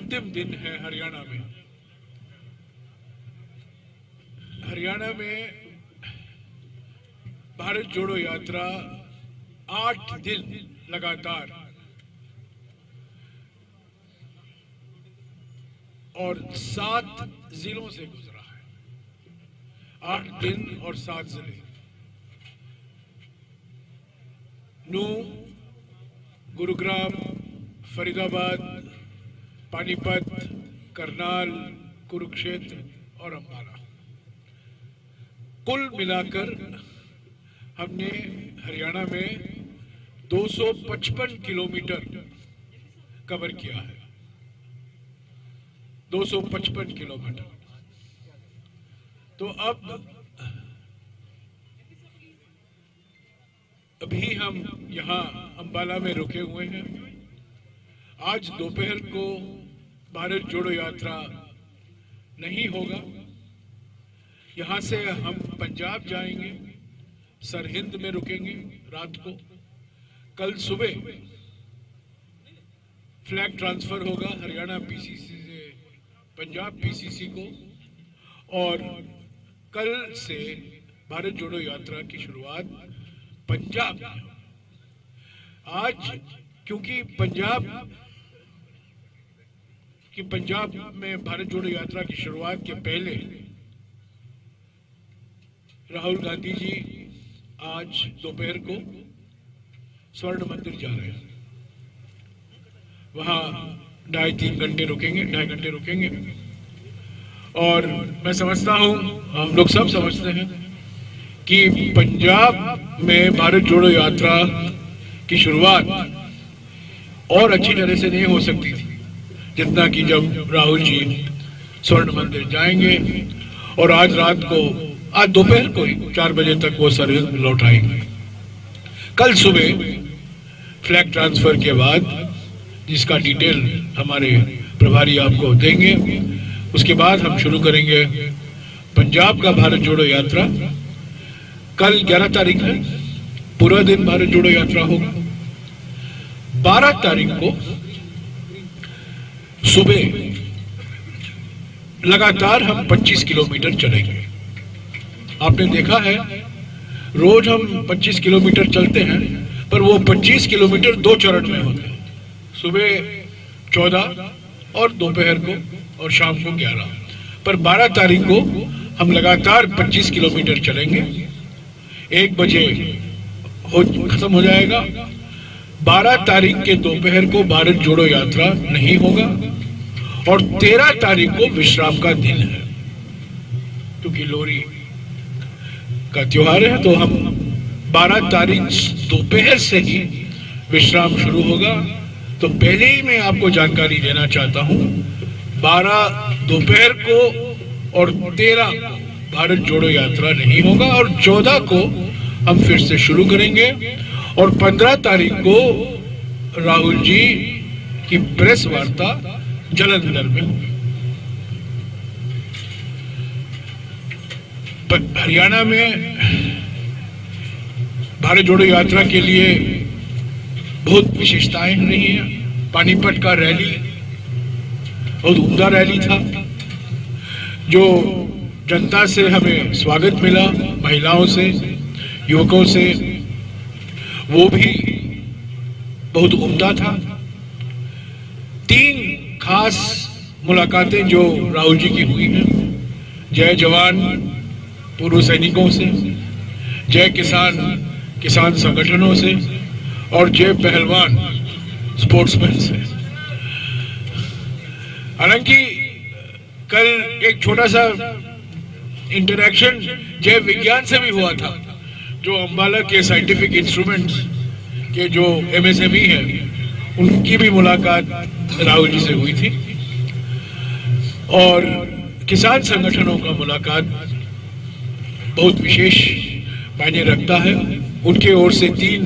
अंतिम दिन है हरियाणा में। हरियाणा में भारत जोड़ो यात्रा 8 दिन लगातार और 7 जिलों से गुजरा है। 8 दिन और 7 जिले, नूंह, गुरुग्राम, फरीदाबाद, पानीपत, करनाल, कुरुक्षेत्र और अंबाला। कुल मिलाकर हमने हरियाणा में 255 किलोमीटर कवर किया है। 255 किलोमीटर। तो अभी हम यहाँ अंबाला में रुके हुए हैं। आज दोपहर को भारत जोड़ो यात्रा नहीं होगा। यहाँ से हम पंजाब जाएंगे, सरहिंद में रुकेंगे रात को। कल सुबह फ्लैग ट्रांसफर होगा हरियाणा पीसीसी से पंजाब पीसीसी को, और कल से भारत जोड़ो यात्रा की शुरुआत पंजाब में। आज क्योंकि पंजाब में भारत जोड़ो यात्रा की शुरुआत के पहले राहुल गांधी जी आज दोपहर को स्वर्ण मंदिर जा रहे हैं। वहां 2.5-3 घंटे रुकेंगे, 2.5 घंटे रुकेंगे। और मैं समझता हूं, हम लोग सब समझते हैं कि पंजाब में भारत जोड़ो यात्रा की शुरुआत और अच्छी तरह से नहीं हो सकती थी जितना कि जब राहुल जी स्वर्ण मंदिर जाएंगे और आज दोपहर को ही 4 बजे तक वो सरहिंद लौट आएंगे। कल सुबह फ्लैग ट्रांसफर के बाद, जिसका डिटेल हमारे प्रभारी आपको देंगे, उसके बाद हम शुरू करेंगे पंजाब का भारत जोड़ो यात्रा। कल 11 तारीख है, पूरा दिन भारत जोड़ो यात्रा होगा। 12 तारीख को सुबह लगातार हम 25 किलोमीटर चलेंगे। आपने देखा है रोज हम 25 किलोमीटर चलते हैं, पर वो 25 किलोमीटर 2 चरण में होते हैं, सुबह 14 और दोपहर को और शाम को 11। पर 12 तारीख को हम लगातार 25 किलोमीटर चलेंगे। 1 बजे खत्म हो जाएगा। 12 तारीख के दोपहर को भारत जोड़ो यात्रा नहीं होगा और 13 तारीख को विश्राम का दिन है, क्योंकि लोहरी का त्योहार है। तो हम 12 तारीख दोपहर से ही विश्राम शुरू होगा। तो पहले ही मैं आपको जानकारी देना चाहता हूं, 12 दोपहर को और 13 भारत जोड़ो यात्रा नहीं होगा और 14 को हम फिर से शुरू करेंगे और 15 तारीख को राहुल जी की प्रेस वार्ता जालंधर में होगी। हरियाणा में भारत जोड़ो यात्रा के लिए बहुत विशेषताएं रही हैं। पानीपत का रैली बहुत उम्दा रैली था, जो जनता से हमें स्वागत मिला, महिलाओं से, युवकों से, वो भी बहुत उम्दा था। 3 खास मुलाकातें जो राहुल जी की हुई हैं, जय जवान पूर्व सैनिकों से, जय किसान संगठनों से और जय पहलवान स्पोर्ट्समैन से। हालांकि कल एक छोटा सा इंटरैक्शन जय विज्ञान से भी हुआ था, जो अंबाला के साइंटिफिक इंस्ट्रूमेंट्स के जो MSME हैं, उनकी भी मुलाकात राहुल जी से हुई थी। और किसान संगठनों का मुलाकात बहुत विशेष मायने रखता है। उनके ओर से 3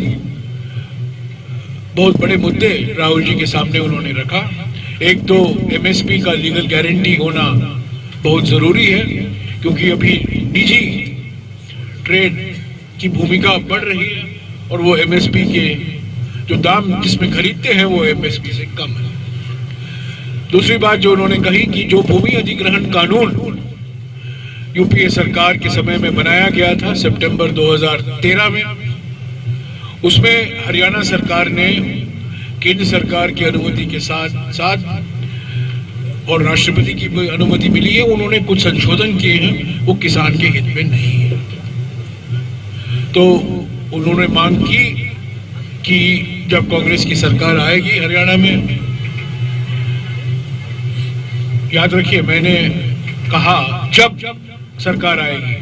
बहुत बड़े मुद्दे राहुल जी के सामने उन्होंने रखा। एक तो MSP का लीगल गारंटी होना बहुत जरूरी है, क्योंकि अभी निजी ट्रेड की भूमिका बढ़ रही है और वो MSP के जो दाम जिसमें खरीदते हैं वो MSP से कम है। दूसरी बात जो उन्होंने कही कि जो भूमि अधिग्रहण कानून यूपीए सरकार के समय में बनाया गया था सितंबर 2013 में, उसमें हरियाणा सरकार ने केंद्र सरकार की अनुमति के साथ साथ और राष्ट्रपति की अनुमति मिली है, उन्होंने कुछ संशोधन किए हैं, वो किसान के हित में नहीं है। तो उन्होंने मांग की कि जब कांग्रेस की सरकार आएगी हरियाणा में, याद रखिए मैंने कहा जब सरकार आएगी,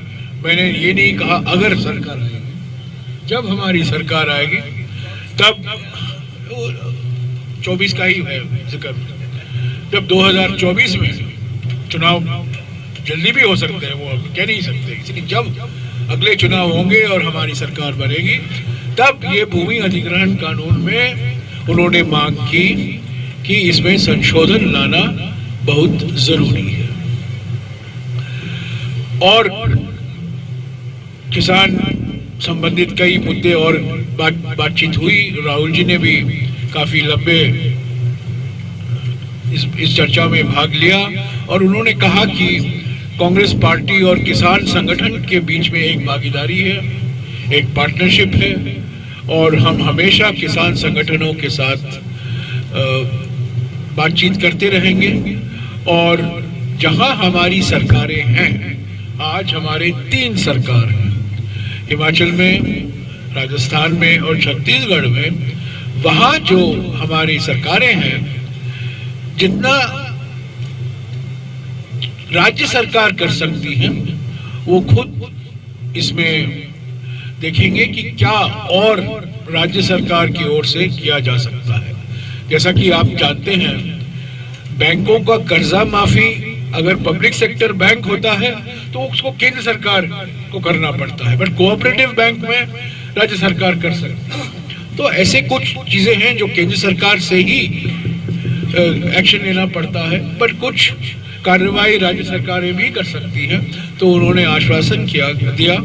मैंने ये नहीं कहा अगर सरकार आएगी, जब हमारी सरकार आएगी तब 24 का ही है जिक्र, जब 2024 में चुनाव जल्दी भी हो सकते हैं, वो अब कह नहीं सकते, इसलिए जब अगले चुनाव होंगे और हमारी सरकार बनेगी तब ये भूमि अधिग्रहण कानून में उन्होंने मांग की कि इसमें संशोधन लाना बहुत जरूरी है। और किसान संबंधित कई मुद्दे और बातचीत हुई। राहुल जी ने भी काफी लंबे इस चर्चा में भाग लिया और उन्होंने कहा कि कांग्रेस पार्टी और किसान संगठन के बीच में एक भागीदारी है, एक पार्टनरशिप है और हम हमेशा किसान संगठनों के साथ बातचीत करते रहेंगे। और जहां हमारी सरकारें हैं, आज हमारे 3 सरकार हैं, हिमाचल में, राजस्थान में और छत्तीसगढ़ में, वहां जो हमारी सरकारें हैं, जितना राज्य सरकार कर सकती है वो खुद इसमें देखेंगे कि क्या और राज्य सरकार की ओर से किया जा सकता है। जैसा कि आप जानते हैं, बैंकों का कर्जा माफी अगर पब्लिक सेक्टर बैंक होता है तो उसको केंद्र सरकार को करना पड़ता है, बट कोऑपरेटिव बैंक में राज्य सरकार कर सकती है। तो ऐसे कुछ चीजें हैं जो केंद्र सरकार से ही एक्शन लेना पड़ता है, पर कुछ कार्रवाई राज्य सरकारें भी कर सकती हैं। तो उन्होंने आश्वासन दिया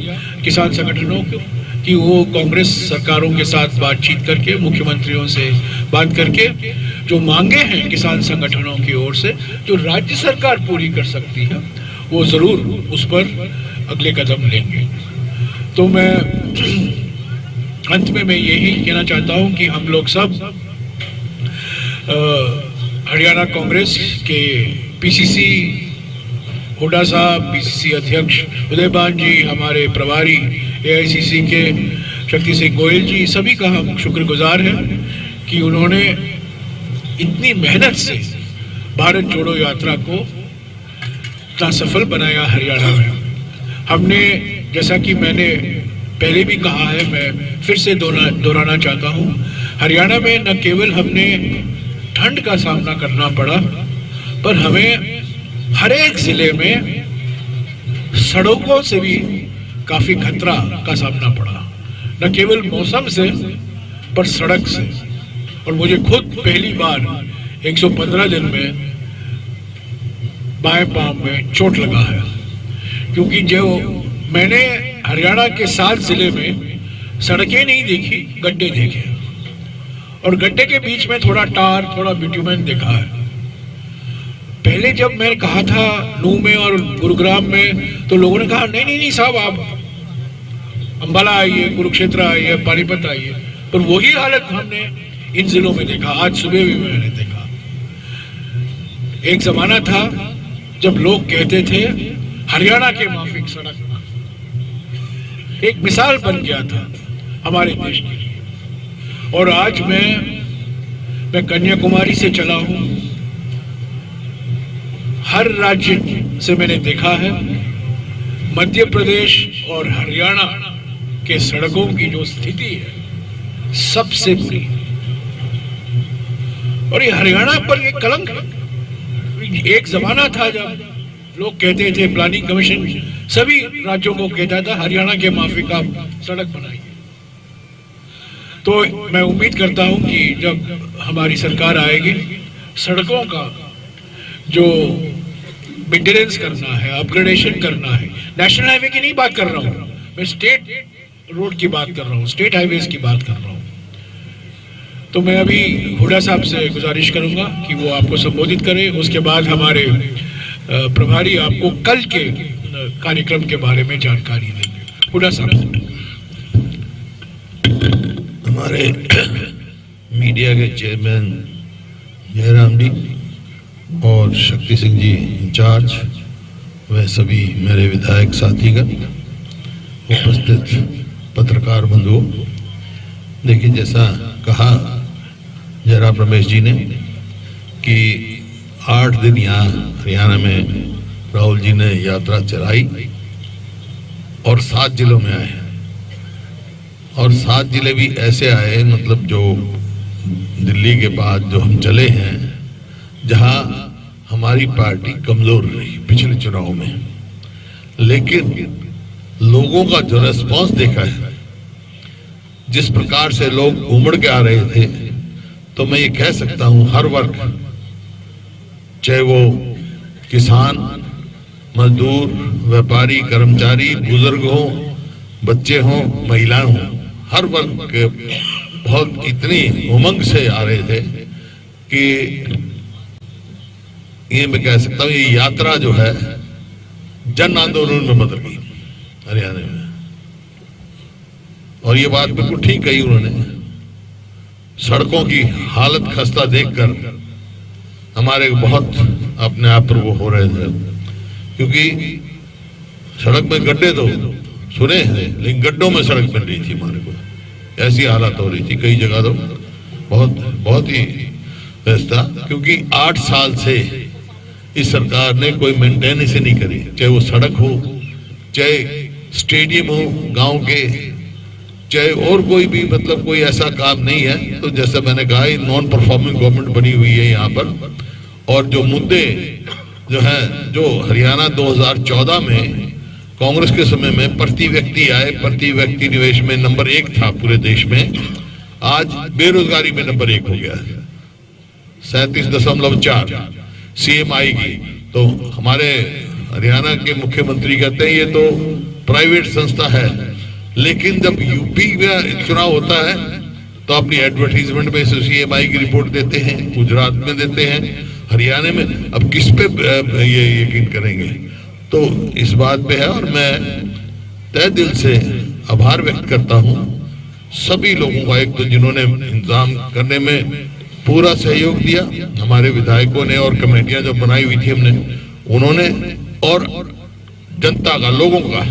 किसान संगठनों को कि वो कांग्रेस सरकारों के साथ बातचीत करके, मुख्यमंत्रियों से बात करके, जो मांगे हैं किसान संगठनों की ओर से, जो राज्य सरकार पूरी कर सकती है, वो जरूर उस पर अगले कदम लेंगे। तो मैं अंत में यही कहना चाहता हूं कि हम लोग सब हरियाणा कांग्रेस के पीसीसी हुड्डा साहब, पीसीसी अध्यक्ष उदयभान जी, हमारे प्रभारी एआईसीसी के शक्ति सिंह गोयल जी, सभी का हम शुक्रगुजार हैं कि उन्होंने इतनी मेहनत से भारत जोड़ो यात्रा को इतना सफल बनाया हरियाणा में। हमने, जैसा कि मैंने पहले भी कहा है, मैं फिर से दोहराना चाहता हूँ, हरियाणा में न केवल हमने ठंड का सामना करना पड़ा, पर हमें हर एक जिले में सड़कों से भी काफी खतरा का सामना पड़ा, न केवल मौसम से पर सड़क से। और मुझे खुद पहली बार 115 दिन में बाएं पांव में चोट लगा है, क्योंकि जो मैंने हरियाणा के 7 जिले में सड़कें नहीं देखी, गड्ढे देखे, और गड्ढे के बीच में थोड़ा टार, थोड़ा बिट्यूमेन देखा है। पहले जब मैंने कहा था नूह में और गुरुग्राम में, तो लोगों ने कहा नहीं नहीं नहीं साहब, आप अंबाला आइए, कुरुक्षेत्र आइए, पानीपत आइए, पर वही हालत हमने इन जिलों में देखा। आज सुबह भी मैंने देखा। एक जमाना था जब लोग कहते थे हरियाणा के माफिक सड़क, एक मिसाल बन गया था हमारे देश के लिए। और आज मैं कन्याकुमारी से चला हूं, हर राज्य से मैंने देखा है, मध्य प्रदेश और हरियाणा के सड़कों की जो स्थिति है सबसे बुरी, और ये हरियाणा पर ये कलंक है। एक जमाना था जब लोग कहते थे, प्लानिंग कमीशन सभी राज्यों को कहता था हरियाणा के माफिक आप सड़क बनाइए। तो मैं उम्मीद करता हूं कि जब हमारी सरकार आएगी, सड़कों का जो मेंटेनेंस करना है, अपग्रेडेशन करना है, नेशनल हाईवे की नहीं बात कर रहा हूं मैं, स्टेट रोड की बात कर रहा हूं, स्टेट हाईवेज की बात कर रहा हूं, तो मैं अभी हुड्डा साहब से गुजारिश करूंगा कि वो आपको संबोधित करें। उसके बाद हमारे प्रभारी आपको कल के कार्यक्रम के बारे में जानकारी देंगे। हुड्डा साहब। हमारे मीडिया के चेयरमैन जयराम जी और शक्ति सिंह जी इंचार्ज, वह सभी मेरे विधायक साथीगण, उपस्थित पत्रकार बंधुओं, देखिए जैसा कहा जयराम रमेश जी ने कि 8 दिन यहाँ हरियाणा में राहुल जी ने यात्रा चलाई और 7 जिलों में आए, और 7 जिले भी ऐसे आए, मतलब जो दिल्ली के बाद जो हम चले हैं, जहां हमारी पार्टी कमजोर रही पिछले चुनाव में, लेकिन लोगों का जो रेस्पॉन्स देखा है, जिस प्रकार से लोग उमड़ के आ रहे थे, तो मैं ये कह सकता हूं हर वर्ग, चाहे वो किसान, मजदूर, व्यापारी, कर्मचारी, बुजुर्ग हो, बच्चे हों, महिलाएं हों, हर वर्ग के बहुत इतनी उमंग से आ रहे थे कि ये मैं कह सकता हूं ये यात्रा जो है जन आंदोलन में बदल गई हरियाणा में। और ये बात बिल्कुल ठीक कही उन्होंने। सड़कों की हालत खस्ता देखकर हमारे बहुत अपने आप पर वो हो रहे थे, क्योंकि सड़क में गड्ढे तो सुने हैं, लेकिन गड्ढों में सड़क बन रही थी हमारे को, ऐसी हालत हो रही थी कई जगह तो बहुत ही व्यवस्था, क्योंकि 8 साल से इस सरकार ने कोई मेंटेनेंस नहीं करी, चाहे वो सड़क हो, चाहे स्टेडियम हो गांव के, चाहे और कोई भी, मतलब कोई ऐसा काम नहीं है। तो जैसा मैंने कहा, नॉन परफॉर्मिंग गवर्नमेंट बनी हुई है यहाँ पर। और जो मुद्दे जो हैं, जो हरियाणा 2014 में कांग्रेस के समय में प्रति व्यक्ति आय, प्रति व्यक्ति निवेश में नंबर 1 था पूरे देश में, आज बेरोजगारी में नंबर 1 हो गया है, 37.4 सीएम आएगी। तो हमारे हरियाणा के मुख्यमंत्री कहते हैं ये तो प्राइवेट संस्था है, लेकिन जब यूपी में चुनाव होता है तो अपनी एडवर्टीजमेंट में सीएमआई की रिपोर्ट देते हैं, गुजरात में देते हैं, हरियाणा में अब किस पे ये यकीन करेंगे। तो इस बात पे है, और मैं तहे दिल से आभार व्यक्त करता हूं सभी लोगों का, एक तो जिन्होंने इंतजाम करने में पूरा सहयोग दिया, हमारे विधायकों ने, और कमेटियां जो बनाई हुई थी हमने, उन्होंने, और जनता का, लोगों का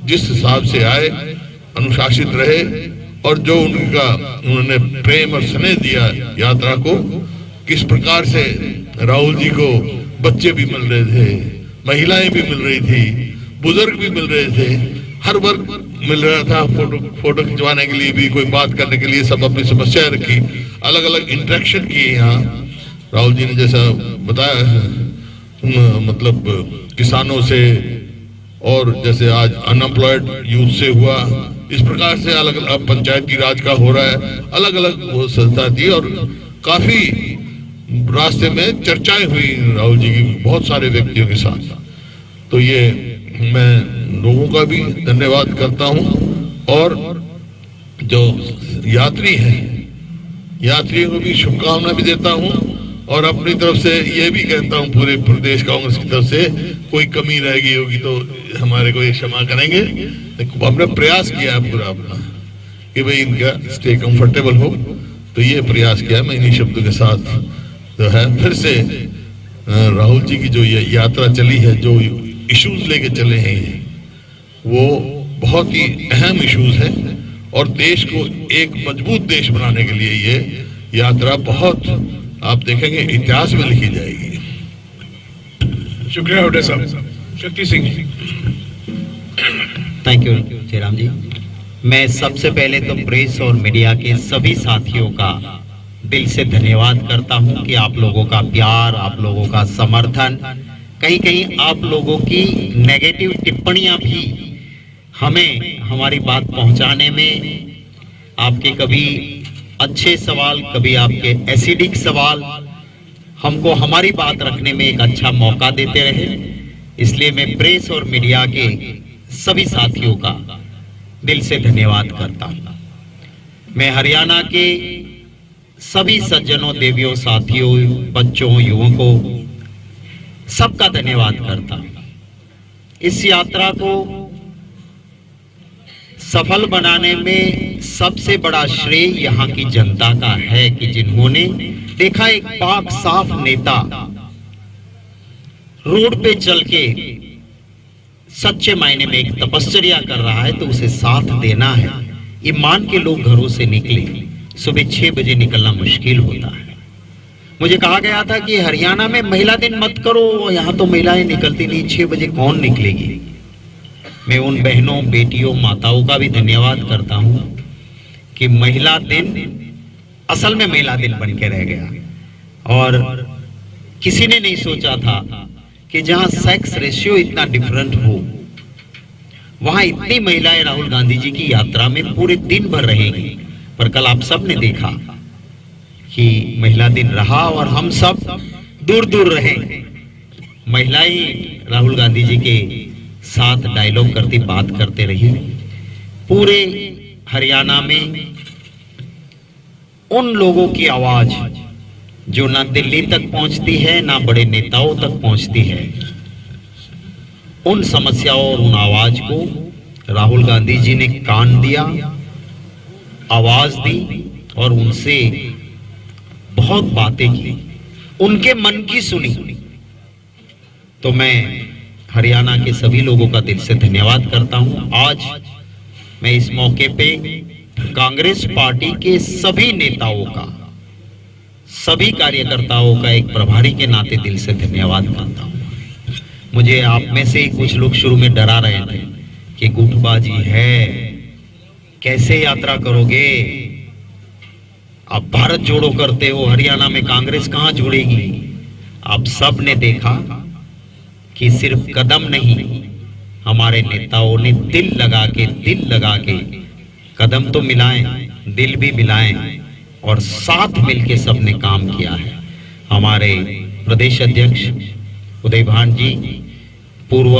जिस हिसाब से आए, अनुशासित रहे, और जो उन्होंने प्रेम और स्नेह दिया यात्रा को, किस प्रकार से राहुल जी को बच्चे भी मिल रहे थे, महिलाएं भी मिल रही थी, बुजुर्ग भी मिल रहे थे, हर वर्ग मिल रहा था। फोटो खिंचवाने के लिए भी, कोई बात करने के लिए, सब अपनी समस्याएं रखी, अलग अलग इंटरेक्शन किए यहाँ। राहुल जी ने जैसा बताया, मतलब किसानों से, और जैसे आज अनएम्प्लॉयड यूथ से हुआ, इस प्रकार से अलग अलग पंचायती राज का हो रहा है, अलग अलग वो संस्था थी, और काफी रास्ते में चर्चाएं हुई राहुल जी की बहुत सारे व्यक्तियों के साथ। तो ये मैं लोगों का भी धन्यवाद करता हूं, और जो यात्री हैं, यात्रियों को भी शुभकामना भी देता हूं, और अपनी तरफ से ये भी कहता हूं पूरे प्रदेश कांग्रेस की तरफ से, कोई कमी रह गई होगी तो हमारे को ये क्षमा करेंगे। हमने प्रयास किया है पूरा अपना कि भाई इनका स्टे कंफर्टेबल हो, तो ये प्रयास किया। मैं इन्हीं शब्दों के साथ जो है फिर से राहुल जी की जो ये यात्रा चली है, जो इश्यूज लेके चले हैं, वो बहुत ही अहम इश्यूज हैं, और देश को एक मजबूत देश बनाने के लिए ये यात्रा बहुत, आप देखेंगे, इतिहास में लिखी जाएगी। शुक्रिया हुड्डा साहब। शक्ति सिंह जी। थैंक यू जयराम जी। मैं सबसे पहले तो प्रेस और मीडिया के सभी साथियों का दिल से धन्यवाद करता हूं कि आप लोगों का प्यार, आप लोगों का समर्थन, कहीं कहीं आप लोगों की नेगेटिव टिप्पणियां भी हमें हमारी बात पहुंचाने में, आपके कभी अच्छे सवाल, कभी आपके एसिडिक सवाल हमको हमारी बात रखने में एक अच्छा मौका देते रहे। इसलिए मैं प्रेस और मीडिया के सभी साथियों का दिल से धन्यवाद करता हूं। मैं हरियाणा के सभी सज्जनों, देवियों, साथियों, बच्चों, युवकों, सबका धन्यवाद करता हूं। इस यात्रा को सफल बनाने में सबसे बड़ा श्रेय यहाँ की जनता का है कि जिन्होंने देखा एक पाक साफ नेता रोड पे चल के सच्चे मायने में एक तपस्या कर रहा है तो उसे साथ देना है। ये मान के लोग घरों से निकले। सुबह 6 बजे निकलना मुश्किल होता है। मुझे कहा गया था कि हरियाणा में महिला दिन मत करो, यहाँ तो महिलाएं निकलती नहीं, 6 बजे कौन निकलेगी। मैं उन बहनों, बेटियों, माताओं का भी धन्यवाद करता हूं कि महिला दिन असल में महिला दिन बन के रह गया। और किसी ने नहीं सोचा था कि जहां सेक्स रेशियो इतना डिफरेंट हो, वहां इतनी महिलाएं राहुल गांधी जी की यात्रा में पूरे दिन भर रहेंगी। पर कल आप सब ने देखा कि महिला दिन रहा और हम सब दूर दूर रहे। महिलाएं राहुल गांधी जी के साथ डायलॉग करती, बात करते रही। पूरे हरियाणा में उन लोगों की आवाज जो ना दिल्ली तक पहुंचती है, ना बड़े नेताओं तक पहुंचती है, उन समस्याओं और उन आवाज को राहुल गांधी जी ने कान दिया, आवाज दी और उनसे बहुत बातें की, उनके मन की सुनी। तो मैं हरियाणा के सभी लोगों का दिल से धन्यवाद करता हूं। आज मैं इस मौके पे कांग्रेस पार्टी के सभी नेताओं का, सभी कार्यकर्ताओं का एक प्रभारी के नाते दिल से धन्यवाद करता हूं। मुझे आप में से कुछ लोग शुरू में डरा रहे थे कि गुटबाजी है, कैसे यात्रा करोगे, आप भारत जोड़ो करते हो, हरियाणा में कांग्रेस कहां जुड़ेगी। आप सब ने देखा कि सिर्फ कदम नहीं, हमारे नेताओं ने दिल लगा के कदम तो मिलाएं, दिल भी मिलाएं और साथ मिलके सबने काम किया है। हमारे प्रदेश अध्यक्ष उदय भान जी, पूर्व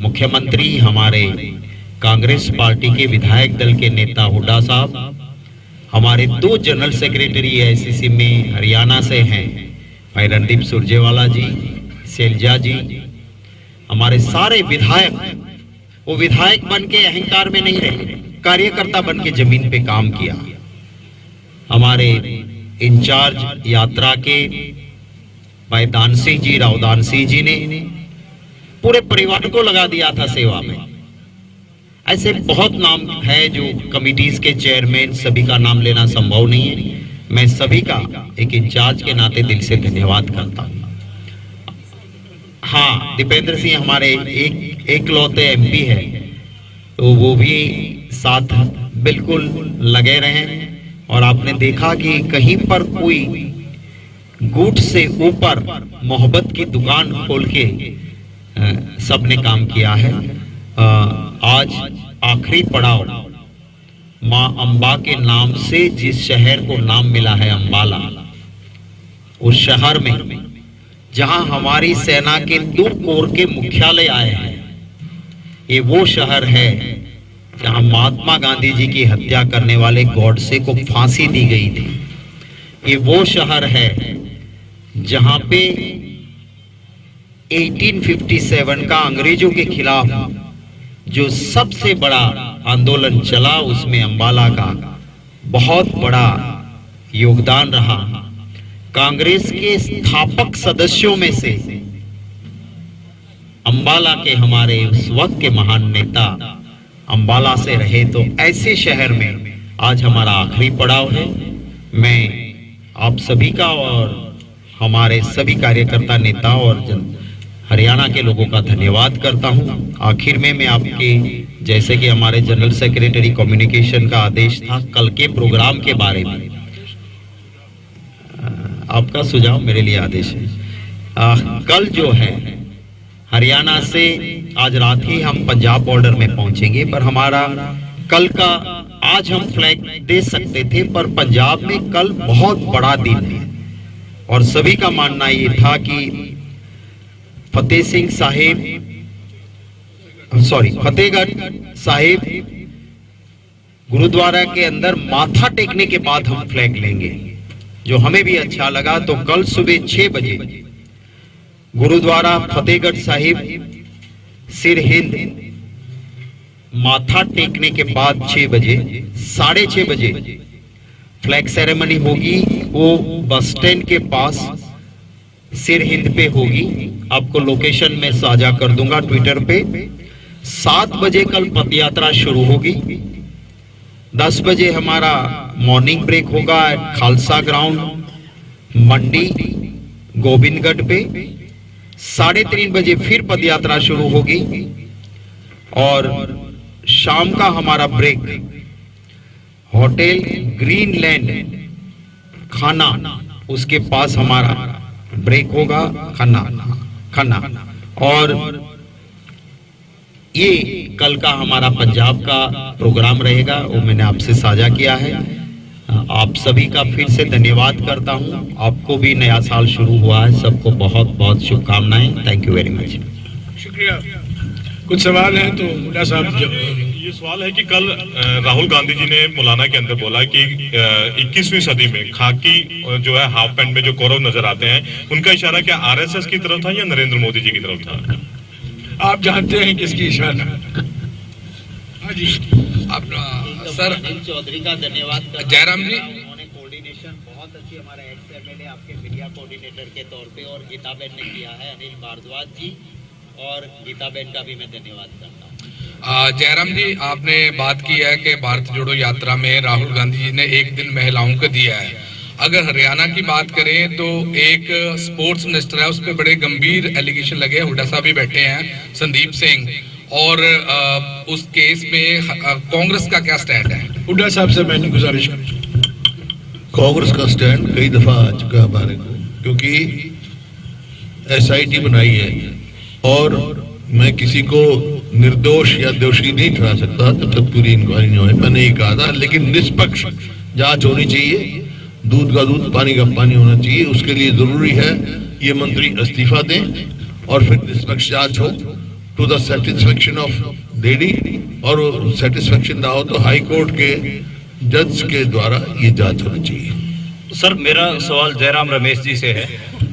मुख्यमंत्री, हमारे कांग्रेस पार्टी के विधायक दल के नेता हुड्डा साहब, हमारे 2 जनरल सेक्रेटरी आईसीसी में हरियाणा से हैं, भाई रणदीप सुरजेवाला जी, शैलजा जी, हमारे सारे विधायक, वो विधायक बन के अहंकार में नहीं रहे, कार्यकर्ता बन के जमीन पे काम किया। हमारे इंचार्ज यात्रा के भाई दानसी जी, राव दानसी जी ने पूरे परिवार को लगा दिया था सेवा में। ऐसे बहुत नाम है जो कमिटीज के चेयरमैन, सभी का नाम लेना संभव नहीं है। मैं सभी का एक इंचार्ज के नाते दिल से धन्यवाद करता हूं। हाँ, दीपेंद्र सिंह हमारे एक लौते एमपी है, तो वो भी साथ बिल्कुल लगे रहे। और आपने देखा कि कहीं पर कोई गुट से ऊपर मोहब्बत की दुकान खोल के सबने काम किया है। आज आखिरी पड़ाव मां अंबा के नाम से जिस शहर को नाम मिला है अंबाला, उस शहर में जहां हमारी सेना के 2 कोर के मुख्यालय आए हैं, ये वो शहर है जहां महात्मा गांधी जी की हत्या करने वाले गॉडसे को फांसी दी गई थी। ये वो शहर है जहां पे 1857 का अंग्रेजों के खिलाफ जो सबसे बड़ा आंदोलन चला, उसमें अंबाला का बहुत बड़ा योगदान रहा। कांग्रेस के स्थापक सदस्यों में से अंबाला के हमारे उस वक्त के महान नेता अंबाला से रहे। तो ऐसे शहर में आज हमारा आखिरी पड़ाव है। मैं आप सभी का और हमारे सभी कार्यकर्ता, नेता और हरियाणा के लोगों का धन्यवाद करता हूं। आखिर में मैं आपके, जैसे कि हमारे जनरल सेक्रेटरी कम्युनिकेशन का आदेश था कल के प्रोग्राम के बारे में, आपका सुझाव मेरे लिए आदेश है। कल जो है हरियाणा से आज रात ही हम पंजाब बॉर्डर में पहुंचेंगे, पर हमारा कल का, आज हम फ्लैग दे सकते थे, पर पंजाब में कल बहुत बड़ा दिन है और सभी का मानना ये था कि फतेहगढ़ साहिब गुरुद्वारा के अंदर माथा टेकने के बाद हम फ्लैग लेंगे, जो हमें भी अच्छा लगा। तो कल सुबह 6 बजे गुरुद्वारा फतेहगढ़ साहिब सिर हिंद माथा टेकने के बाद 6 बजे 6:30 बजे फ्लैग सेरेमनी होगी। वो बस स्टैंड के पास सिर हिंद पे होगी। आपको लोकेशन में साझा कर दूंगा ट्विटर पे। 7 बजे कल पद यात्रा शुरू होगी। 10 बजे हमारा मॉर्निंग ब्रेक होगा खालसा ग्राउंड मंडी गोविंदगढ़ पे। 3:30 बजे फिर पद यात्रा शुरू होगी और शाम का हमारा ब्रेक होटल ग्रीनलैंड खाना उसके पास हमारा ब्रेक होगा खाना। और ये कल का हमारा पंजाब का प्रोग्राम रहेगा, वो मैंने आपसे साझा किया है। आप सभी का फिर से धन्यवाद करता हूं। आपको भी नया साल शुरू हुआ है, सबको बहुत बहुत शुभकामनाएं। Thank you very much. शुक्रिया। कुछ सवाल है तो मुल्ला साहब। ये सवाल है कि कल राहुल गांधी जी ने मौलाना के अंदर बोला कि 21वीं सदी में खाकी जो है हाफ पैंट में जो कौरव नजर आते हैं, उनका इशारा क्या आरएसएस की तरफ था या नरेंद्र मोदी जी की तरफ था? आप जानते हैं किसकी इशारा? हाँ जी, अपना सर चौधरी का धन्यवाद करता हूं। जयराम जी, उन्होंने कोऑर्डिनेशन बहुत अच्छी हमारे एक्स एमएलए आपके मीडिया कोऑर्डिनेटर के तौर पे और गीताबेन ने किया है, अनिल भारद्वाज जी और गीताबेन का भी मैं धन्यवाद करता हूँ। जयराम जी, आपने बात की है कि भारत जोड़ो यात्रा में राहुल गांधी जी ने एक दिन महिलाओं को दिया है। अगर हरियाणा की बात करें तो एक स्पोर्ट्स मिनिस्टर है, उस पर बड़े गंभीर एलिगेशन लगे। हुड्डा साहब भी बैठे हैं, संदीप सिंह, और उस केस में कांग्रेस का क्या स्टैंड है? हुड्डा साहब से मैंने गुजारिश की। कांग्रेस का स्टैंड कई दफा आ चुका है हमारे को, क्योंकि एसआईटी बनाई है और मैं किसी को निर्दोष या दोषी नहीं ठहरा सकता जब तक पूरी इंक्वायरी नहीं हो। मैंने ये कहा था, लेकिन निष्पक्ष जांच होनी चाहिए, दूध का दूध पानी का पानी होना चाहिए। उसके लिए जरूरी है ये मंत्री इस्तीफा दें और फिर निष्पक्ष जांच हो to the satisfaction of lady, और सेटिस्फेक्शन ना हो तो हाई कोर्ट के जज के द्वारा ये जांच होनी चाहिए। सर, मेरा सवाल जयराम रमेश जी से है।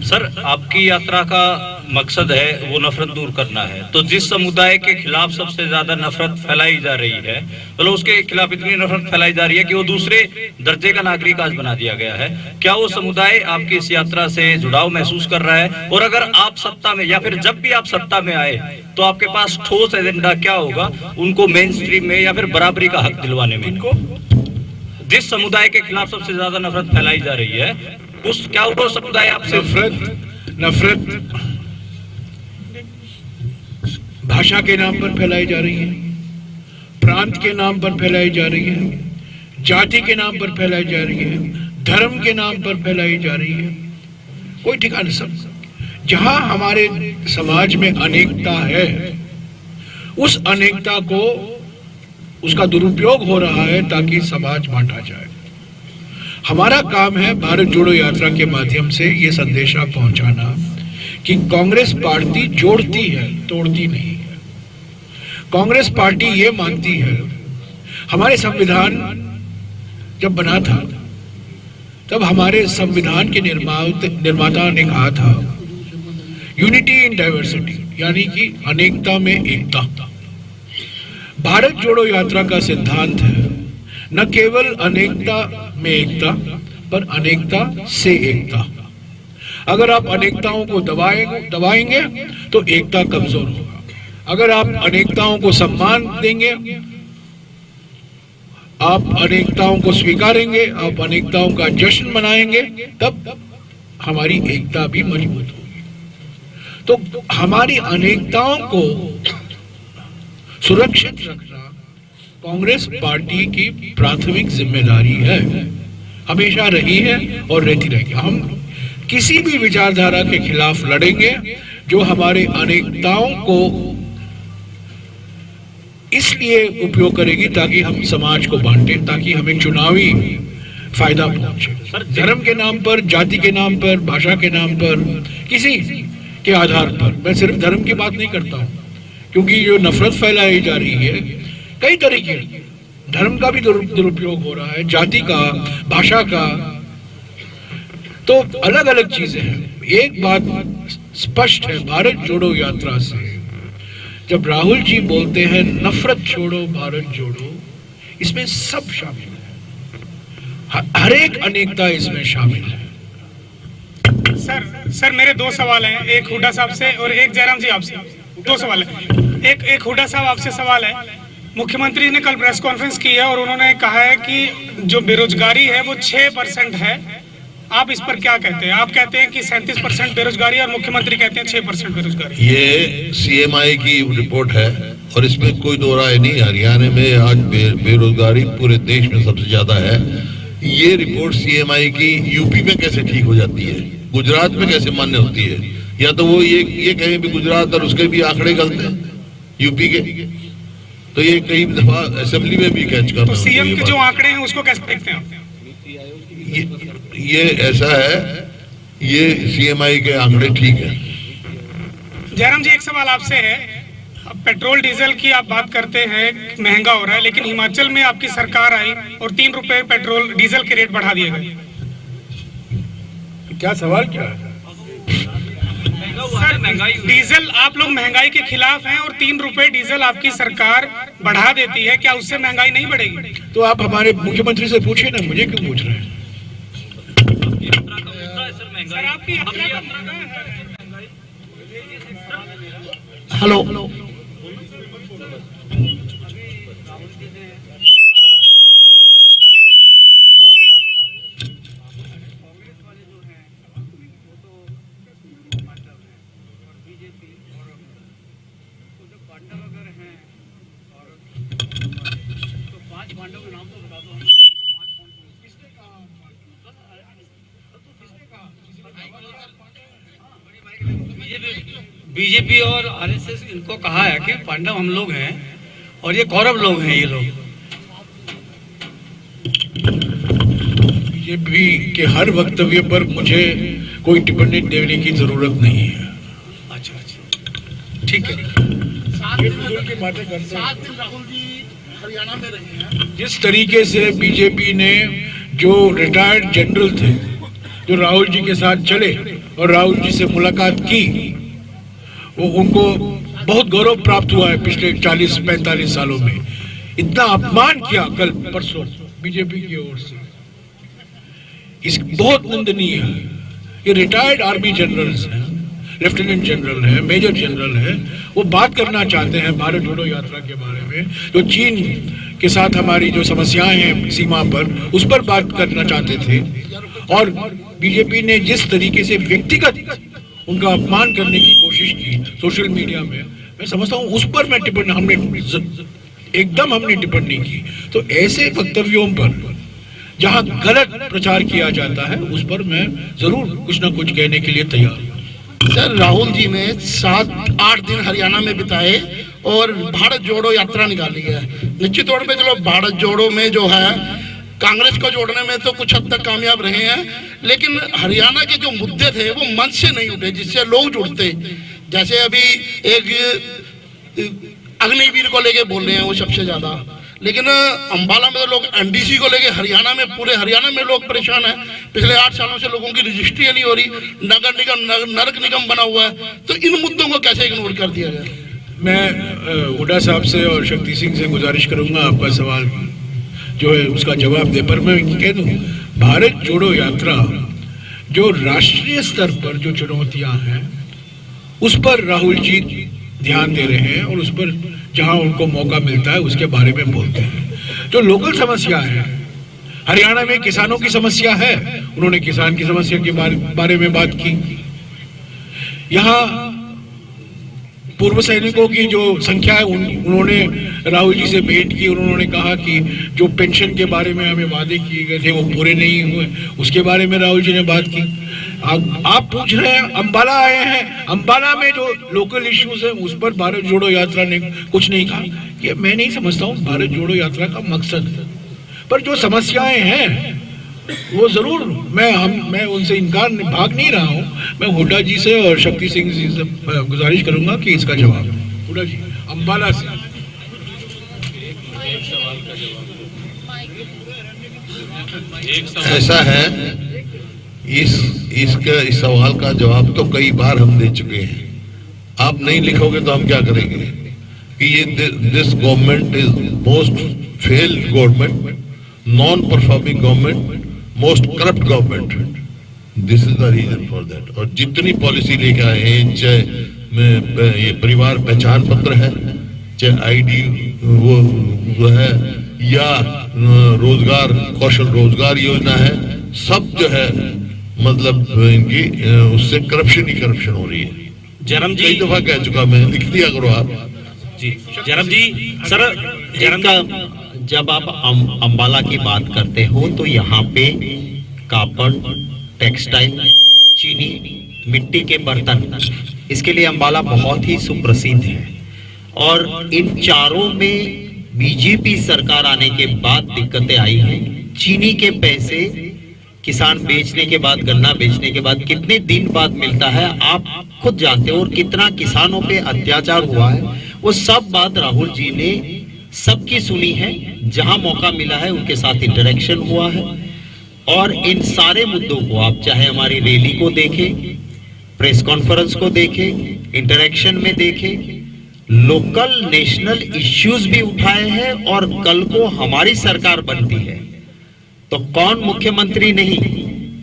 सर, आपकी यात्रा का मकसद है वो नफरत दूर करना है, तो जिस समुदाय के खिलाफ सबसे ज्यादा नफरत फैलाई जा रही है, मतलब उसके खिलाफ इतनी नफरत फैलाई जा रही है कि वो दूसरे दर्जे का नागरिक आज बना दिया गया है, क्या वो समुदाय आपकी इस यात्रा से जुड़ाव महसूस कर रहा है? और अगर आप सत्ता में या फिर जब भी आप सत्ता में आए तो आपके पास ठोस एजेंडा क्या होगा उनको मेन स्ट्रीम में या फिर बराबरी का हक दिलवाने में? इनको जिस समुदाय के खिलाफ सबसे ज्यादा नफरत फैलाई जा रही है, उस क्या वो समुदाय आपसे नफरत भाषा के नाम पर फैलाई जा रही है, प्रांत के नाम पर फैलाई जा रही है, जाति के नाम पर फैलाई जा रही है, धर्म के नाम पर फैलाई जा रही है, कोई ठिकाना सब। जहां हमारे समाज में अनेकता है, उस अनेकता को उसका दुरुपयोग हो रहा है ताकि समाज बांटा जाए। हमारा काम है भारत जोड़ो यात्रा के माध्यम से ये संदेशा पहुंचाना कि कांग्रेस पार्टी जोड़ती है, तोड़ती नहीं है। कांग्रेस पार्टी ये मानती है, हमारे संविधान जब बना था तब हमारे संविधान के निर्माता ने कहा था यूनिटी इन डाइवर्सिटी, यानी कि अनेकता में एकता। भारत जोड़ो यात्रा का सिद्धांत है न केवल अनेकता में एकता, पर अनेकता से एकता। अगर आप अनेकताओं को दबाएंगे तो एकता कमजोर होगा। अगर आप अनेकताओं को सम्मान देंगे, आप अनेकताओं को स्वीकारेंगे, आप अनेकताओं का जश्न मनाएंगे, तब हमारी एकता भी मजबूत होगी। तो हमारी अनेकताओं को सुरक्षित रखना कांग्रेस पार्टी की प्राथमिक जिम्मेदारी है, हमेशा रही है और रहती रहेगी। हम किसी भी विचारधारा के खिलाफ लड़ेंगे जो हमारे अनेकताओं को इसलिए उपयोग करेगी ताकि हम समाज को बांटे, ताकि हमें चुनावी फायदा पहुंचे। धर्म के नाम पर, जाति के नाम पर, भाषा के नाम पर, किसी के आधार पर, मैं सिर्फ धर्म की बात नहीं करता हूं, क्योंकि जो नफरत फैलाई जा रही है कई तरीके, धर्म का भी दुरुपयोग हो रहा है, जाति का, भाषा का, तो अलग अलग चीजें हैं। एक बात स्पष्ट है भारत जोड़ो यात्रा से, जब राहुल जी बोलते हैं नफरत छोड़ो भारत जोड़ो, इसमें सब शामिल है, हर एक अनेकता इसमें शामिल है। सर मेरे दो सवाल हैं, एक हुड्डा साहब से और एक जयराम जी आपसे। दो सवाल है। एक हुड्डा साहब आपसे सवाल है, मुख्यमंत्री ने कल प्रेस कॉन्फ्रेंस की है और उन्होंने कहा है कि जो बेरोजगारी है वो 6% है, आप इस पर क्या कहते हैं? आप कहते हैं कि 37% बेरोजगारी और मुख्यमंत्री कहते हैं 6% बेरोजगारी। ये CMI की रिपोर्ट है और इसमें कोई दो राय नहीं। हरियाणा में आज बेरोजगारी पूरे देश में सबसे ज्यादा है। ये रिपोर्ट CMI की यूपी में कैसे ठीक हो जाती है, गुजरात में कैसे मान्य होती है? या तो वो ये कहें भी गुजरात और उसके भी आंकड़े गलत हैं यूपी के, तो ये कई दफा असेंबली में भी कैच करना। तो सीएम के जो आंकड़े हैं उसको कैसे देखते हैं? ये ऐसा है, ये CMI के आंकड़े ठीक है। जयराम जी एक सवाल आपसे है, पेट्रोल डीजल की आप बात करते हैं महंगा हो रहा है, लेकिन हिमाचल में आपकी सरकार आई और 3 रुपए पेट्रोल डीजल के रेट बढ़ा दिए गए। क्या सवाल क्या है? सर डीजल, आप लोग महंगाई के खिलाफ हैं और 3 रुपए डीजल आपकी सरकार बढ़ा देती है, क्या उससे महंगाई नहीं बढ़ेगी? तो आप हमारे मुख्यमंत्री से पूछिए ना, मुझे क्यों पूछ रहे हैं? सर आपकी यात्रा का मुद्दा है। हेलो, बीजेपी और आरएसएस इनको कहा है कि पांडव हम लोग हैं और ये कौरव लोग हैं। ये लोग बीजेपी के हर वक्तव्य पर मुझे कोई टिप्पणी देने की जरूरत नहीं है। अच्छा, ठीक है। 7 दिन राहुल जी हरियाणा में रहे हैं। जिस तरीके से बीजेपी ने जो रिटायर्ड जनरल थे जो राहुल जी के साथ चले और राहुल जी से मुलाकात की, वो उनको बहुत गौरव प्राप्त हुआ है पिछले 40-45 सालों में। इतना अपमान किया कल परसों बीजेपी की ओर से, इस बहुत निंदनीय है। ये रिटायर्ड आर्मी जनरल्स हैं, लेफ्टिनेंट जनरल है, मेजर जनरल है, वो बात करना चाहते हैं भारत जोड़ो यात्रा के बारे में, जो चीन के साथ हमारी जो समस्याएं हैं सीमा पर, उस पर बात करना चाहते थे। और बीजेपी ने जिस तरीके से व्यक्तिगत उनका अपमान करने की कोशिश की सोशल मीडिया में, मैं समझता हूँ उस पर मैं टिप्पणी हमने टिप्पणी की। तो ऐसे वक्तव्यों पर जहाँ गलत प्रचार किया जाता है उस पर मैं जरूर कुछ ना कुछ कहने के लिए तैयार हूँ। सर राहुल जी ने 7-8 दिन हरियाणा में बिताए और भारत जोड़ो यात्रा निकाली है। निश्चित तौर पे चलो भारत जोड़ो में जो है कांग्रेस को जोड़ने में तो कुछ हद तक कामयाब रहे हैं, लेकिन हरियाणा के जो मुद्दे थे वो मंच से नहीं उठे जिससे लोग जुड़ते। जैसे अभी एक अग्निवीर को लेके बोल रहे हैं वो सबसे ज्यादा, लेकिन अंबाला में तो लोग एनडीसी को लेके हरियाणा में, पूरे हरियाणा में लोग परेशान हैं। पिछले 8 सालों से लोगों की रजिस्ट्री नहीं हो रही, नगर निगम नरक निगम बना हुआ है, तो इन मुद्दों को कैसे इग्नोर कर दिया गया? मैं हुड्डा साहब से और शक्ति सिंह से गुजारिश करूंगा आपका सवाल जो है उसका जवाब दे, पर मैं कह दूं भारत जोड़ो यात्रा जो राष्ट्रीय स्तर पर जो चुनौतियां हैं उस पर राहुल जी ध्यान दे रहे हैं और उस पर जहां उनको मौका मिलता है उसके बारे में बोलते हैं। जो लोकल समस्या है, हरियाणा में किसानों की समस्या है, उन्होंने किसान की समस्या के बारे में बात की। यहाँ पूर्व सैनिकों की जो संख्या है उन्होंने राहुल जी से भेंट की, उन्होंने कहा कि जो पेंशन के बारे में हमें वादे किए गए थे वो पूरे नहीं हुए, उसके बारे में राहुल जी ने बात की। आप पूछ रहे हैं अंबाला आए हैं, अंबाला में जो लोकल इश्यूज है उस पर भारत जोड़ो यात्रा ने कुछ नहीं कहा। ये मैं नहीं समझता हूँ भारत जोड़ो यात्रा का मकसद है, पर जो समस्याएं हैं वो जरूर मैं उनसे भाग नहीं रहा हूँ। मैं हुड्डा जी से और शक्ति सिंह जी से गुजारिश करूंगा कि इसका जवाब। हुड्डा जी अंबाला से ऐसा है, इस सवाल का जवाब तो कई बार हम दे चुके हैं। आप नहीं लिखोगे तो हम क्या करेंगे कि ये this government is most failed government, non performing government, most corrupt government. This is the reason for that. और जितनी पॉलिसी लेके आए हैं, चाहे ये परिवार पहचान पत्र है, चाहे आईडी वो है, या रोजगार कौशल रोजगार योजना है, सब जो है मतलब इनकी उससे करप्शन ही करप्शन हो रही है। जयराम जी, कई दफा कह चुका मैं, लिख दिया करो आप जी। जयराम जी सर, जयराम का जब आप अंबाला की बात करते हो तो यहाँ पे कापड़, टेक्सटाइल, चीनी, मिट्टी के बर्तन, इसके लिए अंबाला बहुत ही सुप्रसिद्ध है। और इन चारों में बीजेपी सरकार आने के बाद दिक्कतें आई हैं। चीनी के पैसे किसान बेचने के बाद, गन्ना बेचने के बाद कितने दिन बाद मिलता है आप खुद जानते हो, और कितना किसानों पे अत्याचार हुआ है, वो सब बात राहुल जी ने सबकी सुनी है। जहां मौका मिला है उनके साथ इंटरेक्शन हुआ है, और इन सारे मुद्दों को आप चाहे हमारी रैली को देखें, प्रेस कॉन्फ्रेंस को देखें, इंटरेक्शन में देखें, लोकल नेशनल इश्यूज भी उठाए हैं। और कल को हमारी सरकार बनती है तो कौन मुख्यमंत्री नहीं,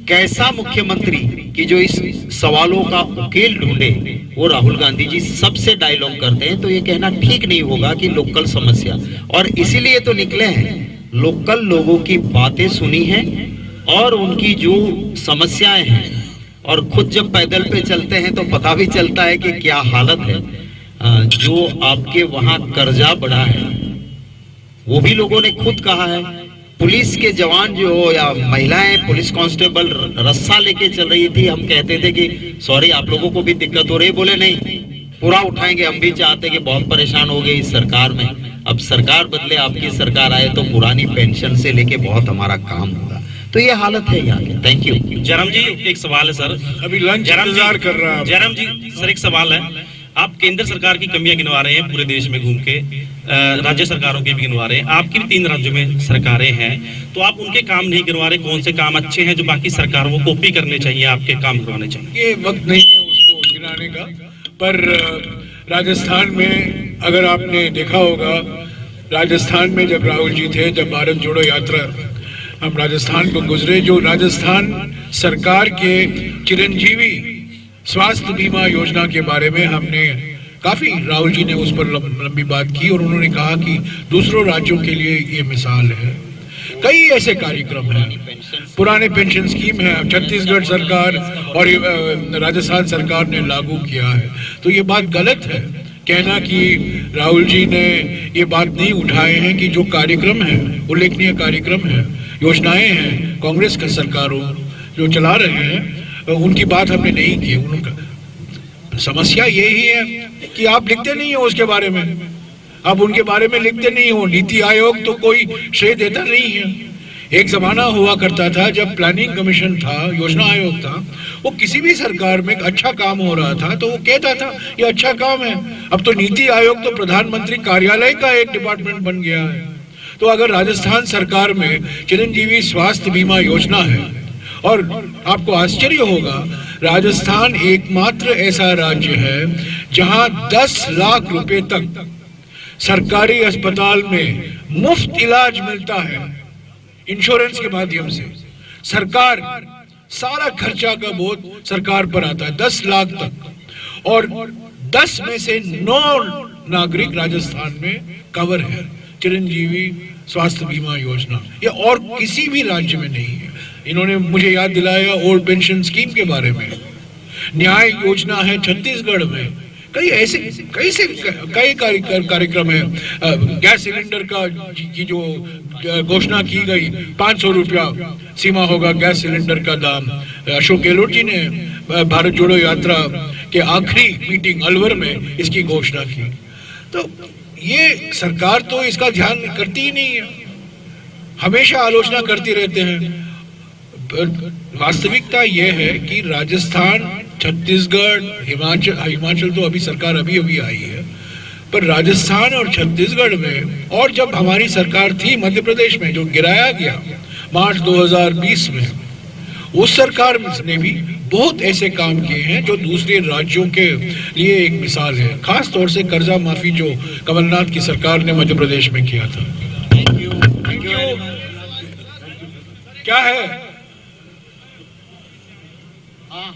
कैसा मुख्यमंत्री कि जो इस सवालों का उकेल ढूंढे, वो राहुल गांधी जी सबसे डायलॉग करते हैं। तो ये कहना ठीक नहीं होगा कि लोकल समस्या, और इसीलिए तो निकले हैं, लोकल लोगों की बातें सुनी हैं और उनकी जो समस्याएं हैं, और खुद जब पैदल पे चलते हैं तो पता भी चलता है कि क्या हालत है। जो आपके वहां कर्जा बढ़ा है वो भी लोगों ने खुद कहा है। पुलिस के जवान जो हो या महिलाएं पुलिस कांस्टेबल रस्सा लेके चल रही थी, हम कहते थे कि सॉरी आप लोगों को भी दिक्कत हो रही, बोले नहीं पूरा उठाएंगे, हम भी चाहते कि बहुत परेशान हो गए इस सरकार में। अब सरकार बदले, आपकी सरकार आए तो पुरानी पेंशन से लेके बहुत हमारा काम होगा। तो ये हालत है यहाँ की। Thank you. जयराम जी एक सवाल है सर, अभी लंच इंतजार कर रहा है। जयराम जी सर एक सवाल है, आप केंद्र सरकार की कमियां गिनवा रहे हैं पूरे देश में घूम के, राज्य सरकारों की भी गिनवा रहे हैं, आपकी भी 3 राज्यों में सरकारें हैं, तो आप उनके काम नहीं गिनवा रहे, कौन से काम अच्छे हैं जो बाकी सरकारों को कॉपी करने चाहिए, आपके काम करवाने चाहिए? ये वक्त नहीं है उसको गिनाने का, पर राजस्थान में अगर आपने देखा होगा, राजस्थान में जब राहुल जी थे, जब भारत जोड़ो यात्रा हम राजस्थान को गुजरे, जो राजस्थान सरकार के चिरंजीवी स्वास्थ्य बीमा योजना के बारे में हमने काफी, राहुल जी ने उस पर लंबी बात की और उन्होंने कहा कि दूसरों राज्यों के लिए ये मिसाल है। कई ऐसे कार्यक्रम हैं, पुराने पेंशन स्कीम है, छत्तीसगढ़ सरकार और राजस्थान सरकार ने लागू किया है। तो ये बात गलत है कहना कि राहुल जी ने ये बात नहीं उठाए हैं कि जो कार्यक्रम है, उल्लेखनीय कार्यक्रम है, योजनाएं हैं, कांग्रेस की सरकारों जो चला रहे हैं, उनकी बात हमने नहीं की। उनका समस्या यही है कि आप लिखते नहीं हो उसके बारे में, आप उनके बारे में लिखते नहीं हो। नीति आयोग तो कोई श्रेय देता नहीं है। एक जमाना हुआ करता था जब प्लानिंग कमीशन था, योजना आयोग था, वो किसी भी सरकार में अच्छा काम हो रहा था तो वो कहता था ये अच्छा काम है। अब तो नीति आयोग तो प्रधानमंत्री कार्यालय का एक डिपार्टमेंट बन गया है। तो अगर राजस्थान सरकार में चिरंजीवी स्वास्थ्य बीमा योजना है, और आपको आश्चर्य होगा, राजस्थान एकमात्र ऐसा राज्य है जहां 10 लाख रुपए तक सरकारी अस्पताल में मुफ्त इलाज मिलता है इंश्योरेंस के माध्यम से। सरकार सारा खर्चा का बोझ सरकार पर आता है, 10 लाख तक, और 10 में से 9 नागरिक राजस्थान में कवर है चिरंजीवी स्वास्थ्य बीमा योजना। ये और किसी भी राज्य में नहीं है। इन्होंने मुझे याद दिलाया ओल्ड पेंशन स्कीम के बारे में। न्याय योजना है छत्तीसगढ़ में, कई कार्यक्रम है। गैस सिलेंडर का की जो घोषणा की गई, 500 रुपया सीमा होगा गैस सिलेंडर का दाम। अशोक गहलोत जी ने भारत जोड़ो यात्रा के आखिरी मीटिंग अलवर में इसकी घोषणा की। तो ये सरकार तो इसका ध्यान करती ही नहीं है, हमेशा आलोचना करती रहते हैं। वास्तविकता यह है कि राजस्थान, छत्तीसगढ़, हिमाचल तो अभी सरकार अभी आई है, पर राजस्थान और छत्तीसगढ़ में, और जब हमारी सरकार थी मध्य प्रदेश में जो गिराया गया, मार्च 2020 में उस सरकार ने भी बहुत ऐसे काम किए हैं जो दूसरे राज्यों के लिए एक मिसाल है, खास तौर से कर्जा माफी जो कमलनाथ की सरकार ने मध्य प्रदेश में किया था। Thank you. क्या है,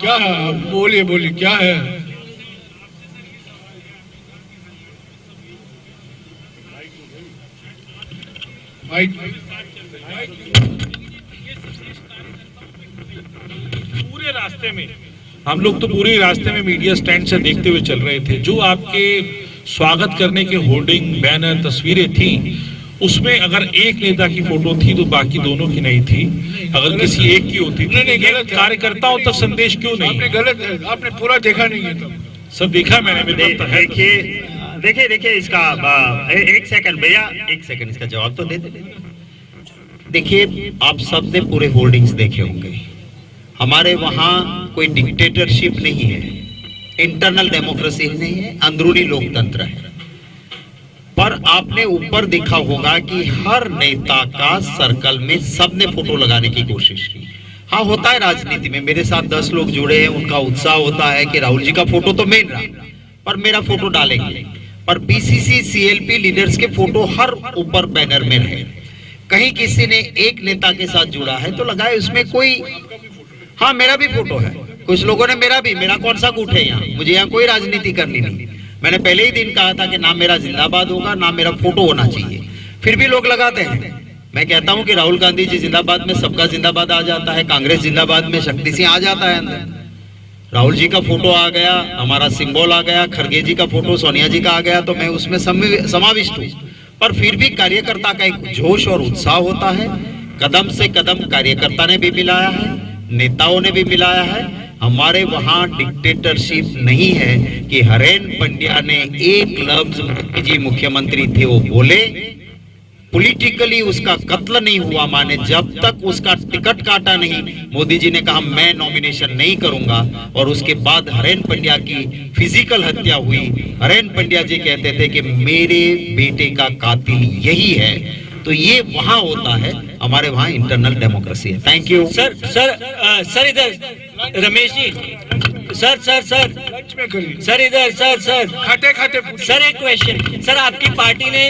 क्या है, बोलिए बोलिए, क्या है? पूरे रास्ते में हम लोग तो पूरे रास्ते में मीडिया स्टैंड से देखते हुए चल रहे थे। जो आपके स्वागत करने के होर्डिंग, बैनर, तस्वीरें थी, उसमें अगर एक नेता की फोटो थी तो बाकी दोनों की नहीं थी। अगर किसी एक की होती तो गलत कार्यकर्ताओं तक संदेश क्यों नहीं? आपने गलत है, आपने पूरा देखा नहीं है। तो सब देखा मैंने। देखिए इसका एक सेकंड भैया, एक सेकंड इसका जवाब तो दे दे। देखिए आप सब ने पूरे होर्डिंग्स देखे होंगे। हमारे वहां कोई डिक्टेटरशिप नहीं है, इंटरनल डेमोक्रेसी नहीं है, अंदरूनी लोकतंत्र है। पर आपने ऊपर देखा होगा कि हर नेता का सर्कल में सबने फोटो लगाने की कोशिश की। हाँ, होता है राजनीति में, मेरे साथ 10 लोग जुड़े हैं, उनका उत्साह होता है कि राहुल जी का फोटो तो मेन रहा, पर मेरा फोटो डालेंगे। पर बीसीसी सीएलपी लीडर्स के फोटो हर ऊपर बैनर में रहे। कहीं किसी ने एक नेता के साथ जुड़ा है तो लगाए उसमें कोई, हाँ मेरा भी फोटो है, कुछ लोगों ने मेरा कौन सा गुट है यहाँ, मुझे यहाँ कोई राजनीति करनी नहीं। मैंने पहले ही दिन कहा था कि ना मेरा जिंदाबाद होगा ना मेरा फोटो होना चाहिए, फिर भी लोग लगाते हैं। मैं कहता हूं कि राहुल गांधी जी जिंदाबाद में सबका जिंदाबाद आ जाता है, कांग्रेस जिंदाबाद में शक्ति सिंह आ जाता है अंदर। राहुल जी का फोटो आ गया, हमारा सिंबल आ गया, खड़गे जी का फोटो, सोनिया जी का आ गया, तो मैं उसमें समाविष्ट हूँ। पर फिर भी कार्यकर्ता का एक जोश और उत्साह होता है। कदम से कदम कार्यकर्ता ने भी मिलाया है, नेताओं ने भी मिलाया है। हमारे वहां डिक्टेटरशिप नहीं है कि हरेन पंड्या ने एक लफ्ज मोदी जी मुख्यमंत्री थे वो बोले, पॉलिटिकली उसका कत्ल नहीं हुआ, माने जब तक उसका टिकट काटा नहीं, मोदी जी ने कहा मैं नॉमिनेशन नहीं करूंगा, और उसके बाद हरेन पंड्या की फिजिकल हत्या हुई। हरेन पंड्या जी कहते थे कि मेरे बेटे का कातिल यही है। तो ये वहां होता है, हमारे वहां इंटरनल डेमोक्रेसी है। थैंक यू सर इधर रमेश जी, सर इधर सर खाते खाते सर एक क्वेश्चन। सर आपकी पार्टी ने